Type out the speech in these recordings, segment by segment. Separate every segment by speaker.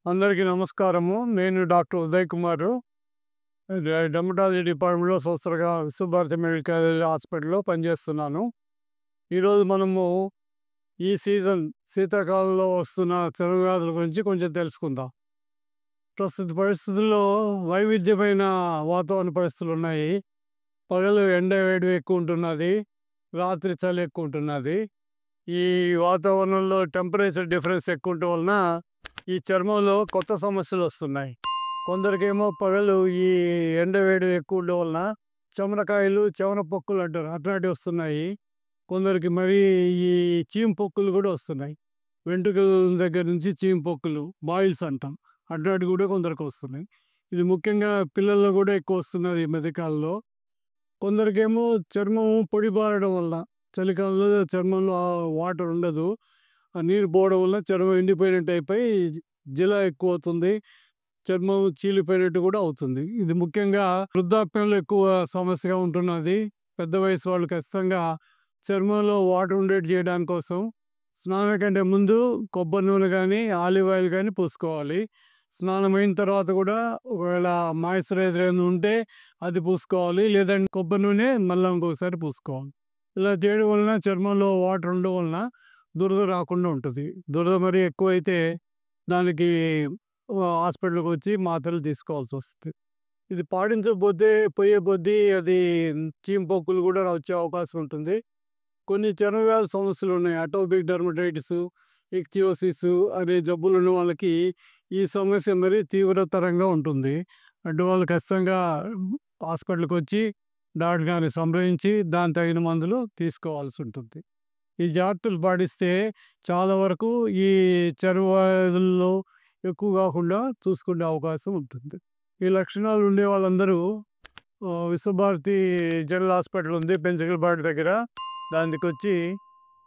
Speaker 1: అందరికీ నమస్కారము. నేను డాక్టర్ ఉదయ్ కుమారు. డెర్మటాలజీ డిపార్ట్మెంట్‌లో సంవత్సరంగా విశ్వభారతి మెడికల్ హాస్పిటల్‌లో పనిచేస్తున్నాను. ఈరోజు మనము ఈ సీజన్ శీతాకాలంలో వస్తున్న చర్మ వ్యాధుల గురించి కొంచెం తెలుసుకుందాం. ప్రస్తుత పరిస్థితుల్లో వైవిధ్యమైన వాతావరణ పరిస్థితులున్నాయి. పగలు ఎండ వేడి ఎక్కువ ఉంటున్నది. రాత్రి చలి ఎక్కువ ఉంటున్నది. ఈ వాతావరణంలో టెంపరేచర్ డిఫరెన్స్ ఎక్కువ ఉండటం వలన ఈ చర్మంలో కొత్త సమస్యలు వస్తున్నాయి. కొందరికేమో పగలు ఈ ఎండ వేడి ఎక్కువ ఉండడం వలన చెమటకాయలు, చెమట పొక్కులు అంటారు అట్లాంటివి వస్తున్నాయి. కొందరికి మరి ఈ చీము పొక్కులు కూడా వస్తున్నాయి. వెంట్రుకల దగ్గర నుంచి చీము పొక్కులు, బాయిల్స్ అంటాం, అట్లాంటివి కూడా కొందరికి వస్తున్నాయి. ఇది ముఖ్యంగా పిల్లల్లో కూడా ఎక్కువ వస్తున్నది ఈ మధ్యకాలంలో. కొందరికేమో చర్మం పొడిబారడం వల్ల, చలికాలంలో చర్మంలో వాటర్ ఉండదు, ఆ నీరు పోవడం వల్ల చర్మం ఎండిపోయినట్టు అయిపోయి జిల ఎక్కువ అవుతుంది, చర్మం చీలిపోయినట్టు కూడా అవుతుంది. ఇది ముఖ్యంగా వృద్ధాప్యంలో ఎక్కువ సమస్యగా ఉంటున్నది. పెద్ద వయసు వాళ్ళు ఖచ్చితంగా చర్మంలో వాటర్ ఉండేట్టు చేయడానికి కోసం స్నానం కంటే ముందు కొబ్బరి నూనె కానీ, ఆలివ్ ఆయిల్ కానీ పూసుకోవాలి. స్నానం అయిన తర్వాత కూడా ఒకవేళ మాయిశ్చరైజర్ ఏమైనా ఉంటే అది పూసుకోవాలి, లేదంటే కొబ్బరి నూనె మళ్ళీ ఇంకొకసారి పూసుకోవాలి. ఇలా చేయడం వలన చర్మంలో వాటర్ ఉండడం వలన దురద రాకుండా ఉంటుంది. దురద మరి ఎక్కువైతే దానికి హాస్పిటల్కి వచ్చి మాత్రలు తీసుకోవాల్సి వస్తుంది. ఇది పాటించకపోతే పోయే కొద్దీ అది చీము పొక్కులు కూడా వచ్చే అవకాశం ఉంటుంది. కొన్ని చర్మ వ్యాధి సమస్యలు ఉన్నాయి. అటోపిక్ డెర్మటైటిస్, ఇక్థియోసిస్ అనే జబ్బులు ఉన్న వాళ్ళకి ఈ సమస్య మరి తీవ్రతరంగా ఉంటుంది. అటు వాళ్ళు ఖచ్చితంగా హాస్పిటల్కి వచ్చి డాక్టర్ గారిని సంప్రదించి దాని తగిన మందులు తీసుకోవాల్సి ఉంటుంది. ఈ జాగ్రత్తలు పాటిస్తే చాలా వరకు ఈ చర్మ వ్యాధుల్లో ఎక్కువ కాకుండా చూసుకునే అవకాశం ఉంటుంది. ఈ లక్షణాలు ఉండే వాళ్ళందరూ విశ్వభారతి జనరల్ హాస్పిటల్ ఉంది పెంచగలపాటి దగ్గర, దానికి వచ్చి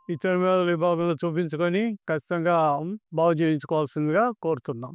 Speaker 1: ఈ చర్మ వ్యాధుల విభాగంలో చూపించుకొని ఖచ్చితంగా బాగు చేయించుకోవాల్సిందిగా కోరుతున్నాం.